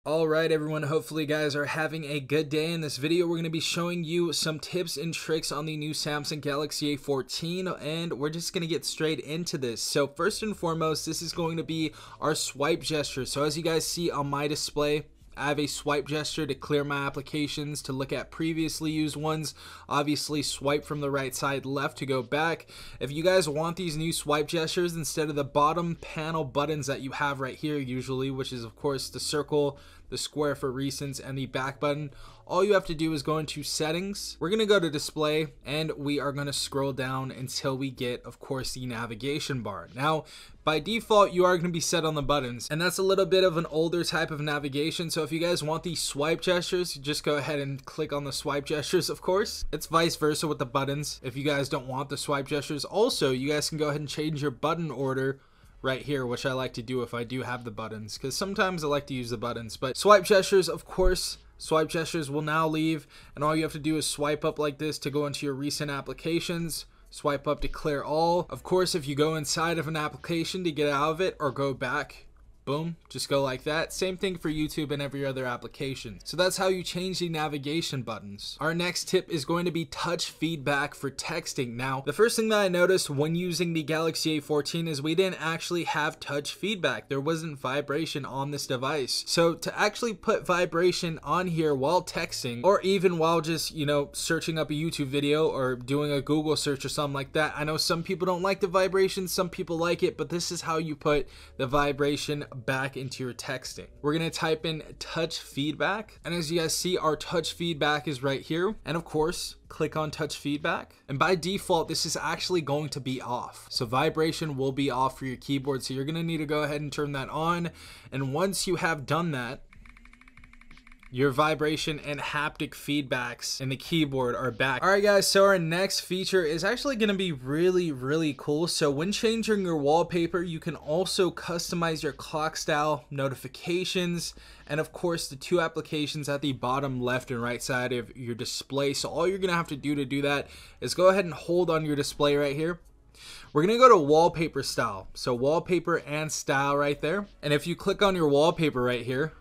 Alright everyone, hopefully you guys are having a good day. In this video we're going to be showing you some tips and tricks on the new Samsung Galaxy A14, and we're just going to get straight into this. So first and foremost, this is going to be our swipe gesture. So as you guys see on my display, I have a swipe gesture to clear my applications, to look at previously used ones. Obviously swipe from the right side left to go back. If you guys want these new swipe gestures instead of the bottom panel buttons that you have right here usually, which is of course the circle, the square for recents, and the back button, all you have to do is go into settings. We're going to go to display and we are going to scroll down until we get, of course, the navigation bar. Now, by default, you are going to be set on the buttons, and that's a little bit of an older type of navigation. So if you guys want these swipe gestures, you just go ahead and click on the swipe gestures, of course. It's vice versa with the buttons. If you guys don't want the swipe gestures, also, you guys can go ahead and change your button order right here, which I like to do if I do have the buttons, because sometimes I like to use the buttons. But swipe gestures, of course, swipe gestures will now leave, and all you have to do is swipe up like this to go into your recent applications. Swipe up to clear all. Of course, if you go inside of an application to get out of it or go back, boom, just go like that. Same thing for YouTube and every other application. So that's how you change the navigation buttons. Our next tip is going to be touch feedback for texting. Now, the first thing that I noticed when using the Galaxy A14 is we didn't actually have touch feedback. There wasn't vibration on this device. So to actually put vibration on here while texting, or even while just, searching up a YouTube video or doing a Google search or something like that, I know some people don't like the vibration, some people like it, but this is how you put the vibration back into your texting. We're going to type in touch feedback, and as you guys see, our touch feedback is right here, and of course click on touch feedback, and by default this is actually going to be off, so vibration will be off for your keyboard. So you're going to need to go ahead and turn that on, and once you have done that, your vibration and haptic feedbacks in the keyboard are back. Alright guys, so our next feature is actually going to be really cool. So when changing your wallpaper, you can also customize your clock style, notifications, and of course the two applications at the bottom left and right side of your display. So all you're going to have to do that is go ahead and hold on your display right here. We're going to go to Wallpaper Style. So Wallpaper and Style right there. And if you click on your wallpaper right here,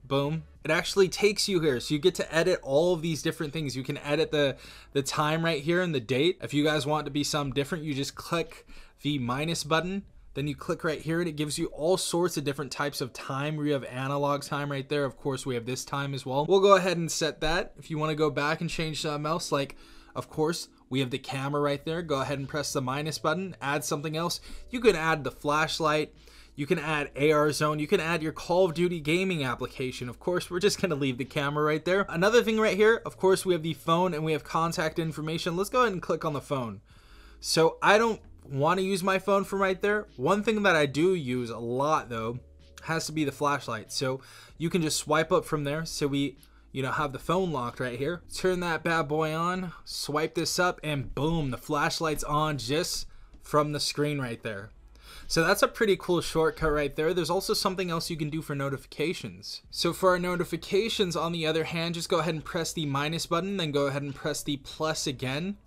boom, it actually takes you here, so you get to edit all of these different things. You can edit the time right here and the date. If you guys want it to be something different, you just click the minus button, then you click right here and it gives you all sorts of different types of time. We have analog time right there. Of course, we have this time as well. We'll go ahead and set that. If you want to go back and change something else, like, of course, we have the camera right there. Go ahead and press the minus button, add something else. You can add the flashlight. You can add AR zone. You can add your Call of Duty gaming application. Of course, we're just going to leave the camera right there. Another thing right here, of course, we have the phone and we have contact information. Let's go ahead and click on the phone. So I don't want to use my phone from right there. One thing that I do use a lot though has to be the flashlight. So you can just swipe up from there. So we have the phone locked right here. Turn that bad boy on, swipe this up, and boom, the flashlight's on just from the screen right there. So that's a pretty cool shortcut right there. There's also something else you can do for notifications. So for our notifications, on the other hand, just go ahead and press the minus button, then go ahead and press the plus again.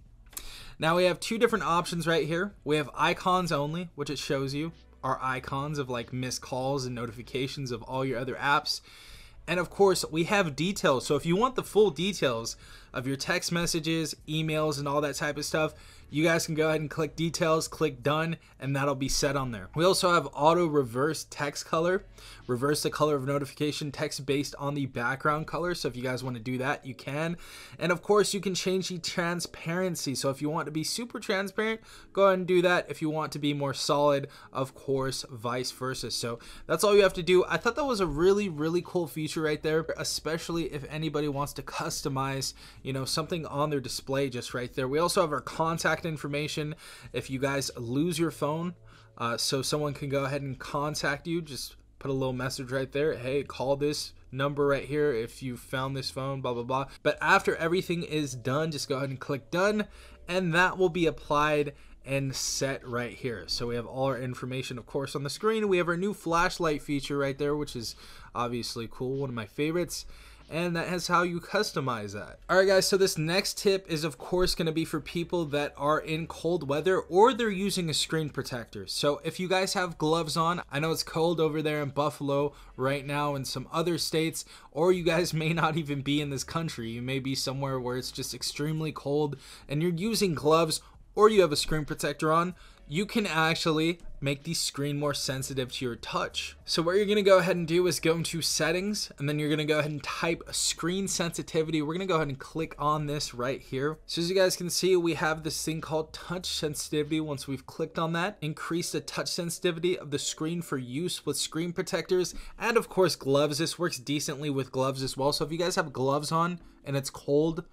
Now we have two different options right here. We have icons only, which it shows you are icons of like missed calls and notifications of all your other apps. And of course, we have details. So if you want the full details of your text messages, emails, and all that type of stuff, you guys can go ahead and click details, click done, and that'll be set on there. We also have auto reverse text color, reverse the color of notification text based on the background color. So if you guys want to do that, you can. And of course, you can change the transparency. So if you want to be super transparent, go ahead and do that. If you want to be more solid, of course, vice versa. So that's all you have to do. I thought that was a really cool feature right there, especially if anybody wants to customize, something on their display just right there. We also have our contact information. If you guys lose your phone, so someone can go ahead and contact you, just put a little message right there. Hey, call this number right here if you found this phone, blah, blah, blah. But after everything is done, just go ahead and click done, and that will be applied and set right here. So we have all our information, of course, on the screen. We have our new flashlight feature right there, which is obviously cool, one of my favorites. and that is how you customize that. Alright guys, so this next tip is of course going to be for people that are in cold weather or they're using a screen protector. So if you guys have gloves on, I know it's cold over there in Buffalo right now and some other states, or you guys may not even be in this country. You may be somewhere where it's just extremely cold and you're using gloves or you have a screen protector on. You can actually make the screen more sensitive to your touch. So what you're going to go ahead and do is go into settings, and then you're going to go ahead and type screen sensitivity. We're going to go ahead and click on this right here. So as you guys can see, we have this thing called touch sensitivity. Once we've clicked on that, increase the touch sensitivity of the screen for use with screen protectors and of course gloves. This works decently with gloves as well. So if you guys have gloves on and it's cold,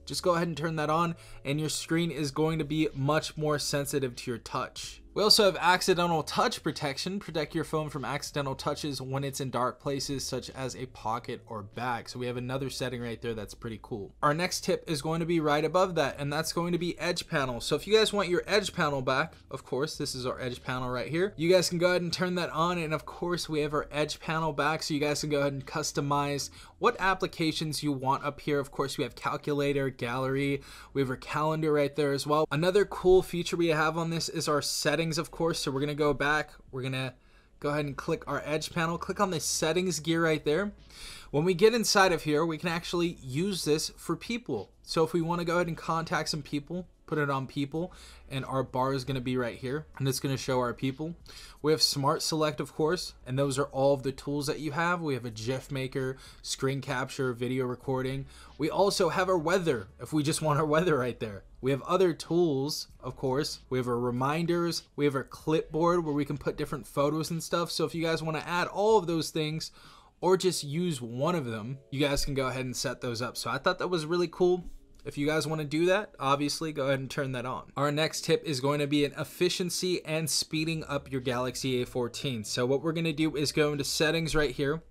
just go ahead and turn that on and your screen is going to be much more sensitive to your touch. We also have accidental touch protection. Protect your phone from accidental touches when it's in dark places such as a pocket or bag. So we have another setting right there that's pretty cool. Our next tip is going to be right above that, and that's going to be edge panel. So if you guys want your edge panel back, of course, this is our edge panel right here. You guys can go ahead and turn that on, and of course we have our edge panel back, so you guys can go ahead and customize what applications you want up here. Of course, we have calculator, gallery, we have our calendar right there as well. Another cool feature we have on this is our settings, of course. So we're gonna go back, we're gonna go ahead and click our edge panel, click on the settings gear right there. When we get inside of here, we can actually use this for people. So if we want to go ahead and contact some people, put it on people, and our bar is going to be right here, and it's going to show our people. We have smart select, of course, and those are all of the tools that you have. We have a GIF maker, screen capture, video recording. We also have our weather, if we just want our weather right there. We have other tools, of course. We have our reminders. We have our clipboard where we can put different photos and stuff. So if you guys want to add all of those things or just use one of them, you guys can go ahead and set those up. So I thought that was really cool. If you guys want to do that, obviously go ahead and turn that on. Our next tip is going to be an efficiency and speeding up your Galaxy A14. So what we're going to do is go into settings right here.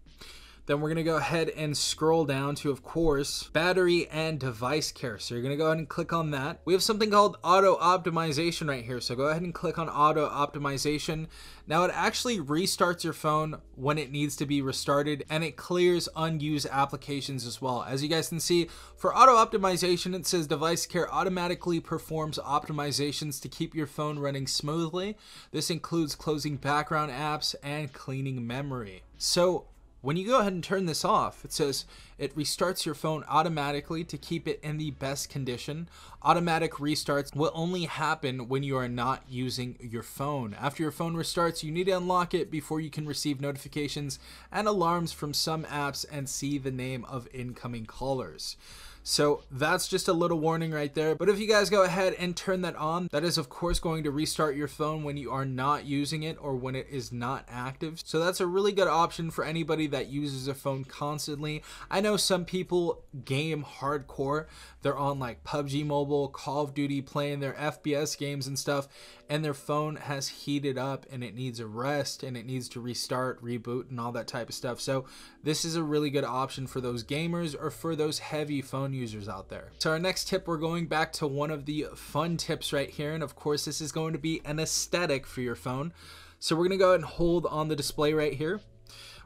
Then we're going to go ahead and scroll down to, of course, battery and device care. So you're going to go ahead and click on that. We have something called auto optimization right here. So go ahead and click on auto optimization. Now it actually restarts your phone when it needs to be restarted, and it clears unused applications as well. As you guys can see, for auto optimization, it says device care automatically performs optimizations to keep your phone running smoothly. This includes closing background apps and cleaning memory. So when you go ahead and turn this off, it says it restarts your phone automatically to keep it in the best condition. Automatic restarts will only happen when you are not using your phone. After your phone restarts, you need to unlock it before you can receive notifications and alarms from some apps and see the name of incoming callers. So that's just a little warning right there. But if you guys go ahead and turn that on, that is of course going to restart your phone when you are not using it or when it is not active. So that's a really good option for anybody that uses a phone constantly. I know some people game hardcore. They're on like PUBG Mobile, Call of Duty, playing their FPS games and stuff, and their phone has heated up and it needs a rest and it needs to restart, reboot, and all that type of stuff. So this is a really good option for those gamers or for those heavy phone users out there. So our next tip, we're going back to one of the fun tips right here, and of course this is going to be an aesthetic for your phone. So we're going to go ahead and hold on the display right here.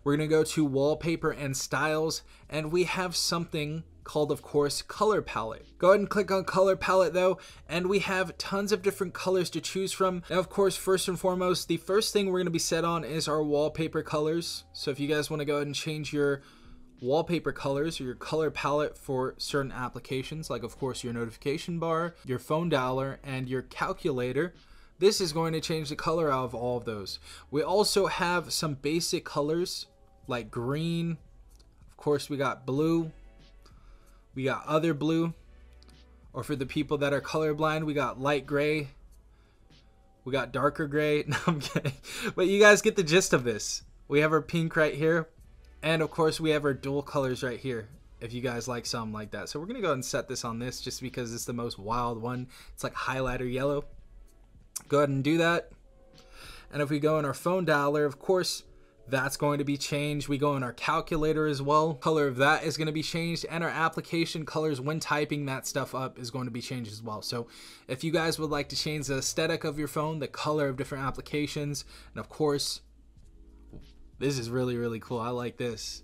We're going to go to wallpaper and styles, and we have something called, of course, color palette. Go ahead and click on color palette though, and we have tons of different colors to choose from. Now, of course, first and foremost, the first thing we're going to be set on is our wallpaper colors. So if you guys want to go ahead and change your wallpaper colors or your color palette for certain applications, like of course your notification bar, your phone dialer, and your calculator, this is going to change the color out of all of those. We also have some basic colors like green. Of course, we got blue. We got other blue. Or for the people that are colorblind, we got light gray. We got darker gray. No, I'm kidding. But you guys get the gist of this. We have our pink right here. And of course, we have our dual colors right here, if you guys like something like that. So we're going to go ahead and set this on this just because it's the most wild one. It's like highlighter yellow. Go ahead and do that. And if we go in our phone dialer, of course, that's going to be changed. We go in our calculator as well. Color of that is going to be changed, and our application colors when typing that stuff up is going to be changed as well. So if you guys would like to change the aesthetic of your phone, the color of different applications, and of course, this is really, really cool. I like this.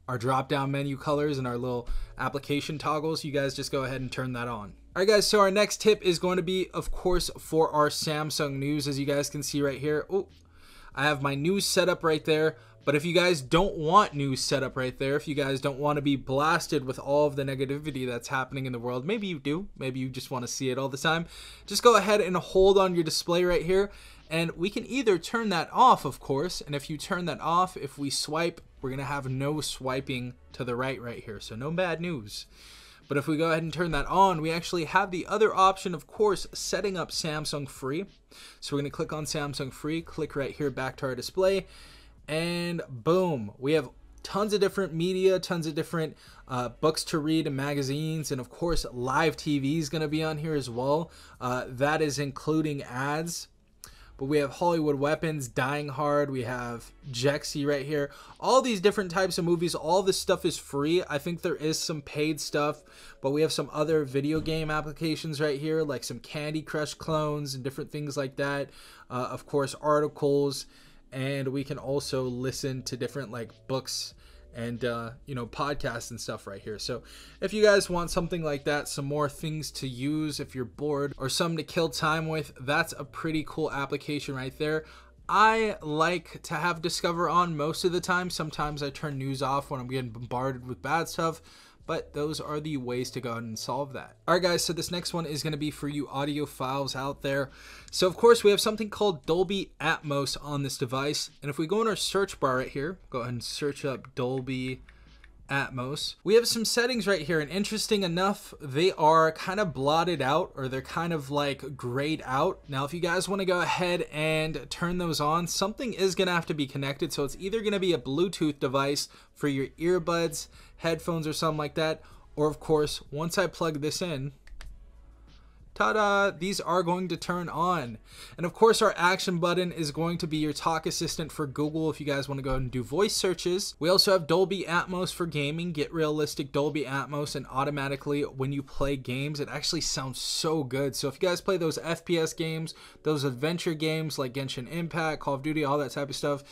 our drop down menu colors and our little application toggles. You guys just go ahead and turn that on. Alright guys, so our next tip is going to be, of course, for our Samsung news. As you guys can see right here, oh, I have my news setup right there. But if you guys don't want news setup right there, if you guys don't want to be blasted with all of the negativity that's happening in the world, maybe you do, maybe you just want to see it all the time, just go ahead and hold on your display right here, and we can either turn that off, of course, and if you turn that off, if we swipe, we're going to have no swiping to the right here, so no bad news. But if we go ahead and turn that on, we actually have the other option, of course, setting up Samsung Free. So we're going to click on Samsung Free, click right here back to our display, and boom, we have tons of different media, tons of different books to read and magazines, and of course live TV is going to be on here as well. That is including ads. But we have Hollywood Weapons, Dying Hard, we have Jexy right here. All these different types of movies, all this stuff is free. I think there is some paid stuff, but we have some other video game applications right here, like some Candy Crush clones and different things like that. Of course, articles, and we can also listen to different like books and you know, podcasts and stuff right here. So if you guys want something like that, some more things to use if you're bored or something to kill time with, that's a pretty cool application right there. I like to have Discover on most of the time. Sometimes I turn news off when I'm getting bombarded with bad stuff, but those are the ways to go ahead and solve that. All right, guys, so this next one is going to be for you audiophiles out there. So, of course, we have something called Dolby Atmos on this device. And if we go in our search bar right here, go ahead and search up Dolby Atmos. We have some settings right here, and interesting enough, they are kind of blotted out, or they're kind of like grayed out. Now, if you guys want to go ahead and turn those on, something is going to have to be connected. So it's either going to be a Bluetooth device for your earbuds, headphones, or something like that, or of course, once I plug this in, ta-da, these are going to turn on. And of course, our action button is going to be your talk assistant for Google if you guys want to go ahead and do voice searches. We also have Dolby Atmos for gaming. Get realistic Dolby Atmos, and automatically when you play games, it actually sounds so good. So if you guys play those FPS games, those adventure games like Genshin Impact, Call of Duty, all that type of stuff,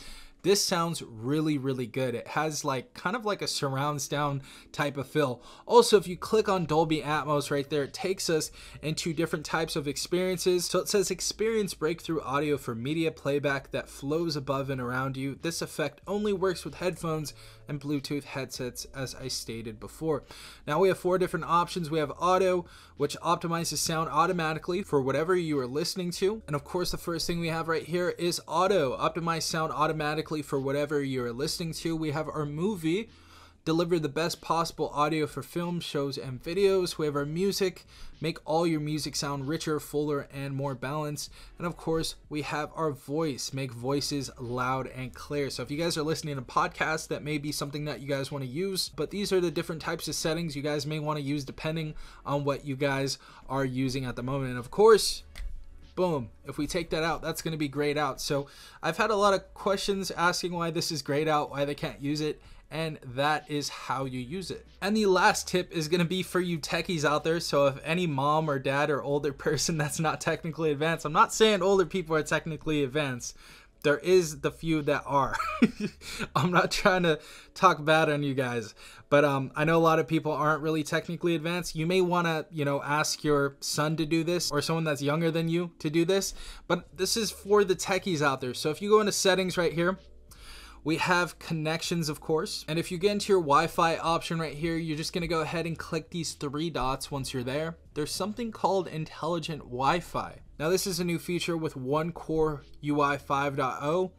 this sounds really, really good. It has like kind of like a surround sound type of feel. Also, if you click on Dolby Atmos right there, it takes us into different types of experiences. So it says experience breakthrough audio for media playback that flows above and around you. This effect only works with headphones and Bluetooth headsets, as I stated before. Now we have 4 different options. We have auto, which optimizes sound automatically for whatever you are listening to. And of course, the first thing we have right here is auto, optimize sound automatically for whatever you are listening to. We have our movie, deliver the best possible audio for films, shows, and videos. We have our music, make all your music sound richer, fuller, and more balanced. And of course, we have our voice, make voices loud and clear. So if you guys are listening to podcasts, that may be something that you guys want to use, but these are the different types of settings you guys may want to use depending on what you guys are using at the moment. And of course, boom, if we take that out, that's going to be grayed out. So I've had a lot of questions asking why this is grayed out, why they can't use it, and that is how you use it. And the last tip is going to be for you techies out there. So if any mom or dad or older person that's not technically advanced, I'm not saying older people are technically advanced, there is the few that are. I'm not trying to talk bad on you guys, but I know a lot of people aren't really technically advanced. You may want to, you know, ask your son to do this, or someone that's younger than you to do this, but this is for the techies out there. So if you go into settings right here, we have connections, of course. And if you get into your Wi-Fi option right here, you're just going to go ahead and click these 3 dots once you're there. There's something called intelligent Wi-Fi. Now, this is a new feature with One Core UI 5.0.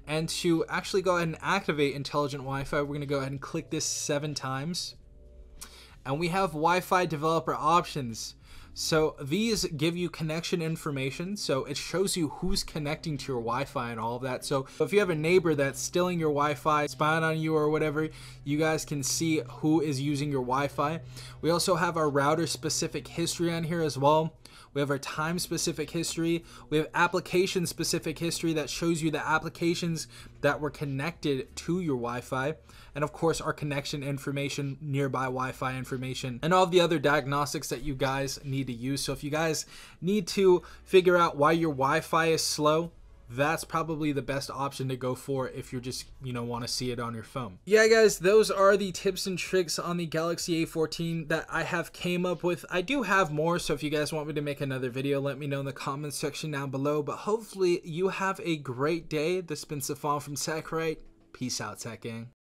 And to actually go ahead and activate intelligent Wi-Fi, we're going to go ahead and click this 7 times. And we have Wi-Fi developer options. So these give you connection information. So it shows you who's connecting to your Wi-Fi and all of that. So if you have a neighbor that's stealing your Wi-Fi, spying on you or whatever, you guys can see who is using your Wi-Fi. We also have our router specific history on here as well. We have our time specific history. We have application specific history that shows you the applications that were connected to your Wi-Fi. And of course, our connection information, nearby Wi-Fi information, and all the other diagnostics that you guys need to use. So if you guys need to figure out why your Wi-Fi is slow, that's probably the best option to go for if you're just, want to see it on your phone. Yeah, guys, those are the tips and tricks on the Galaxy A14 that I have came up with. I do have more, so if you guys want me to make another video, let me know in the comments section down below. But hopefully you have a great day. This has been Safan from TechRight. Peace out, Tech Gang.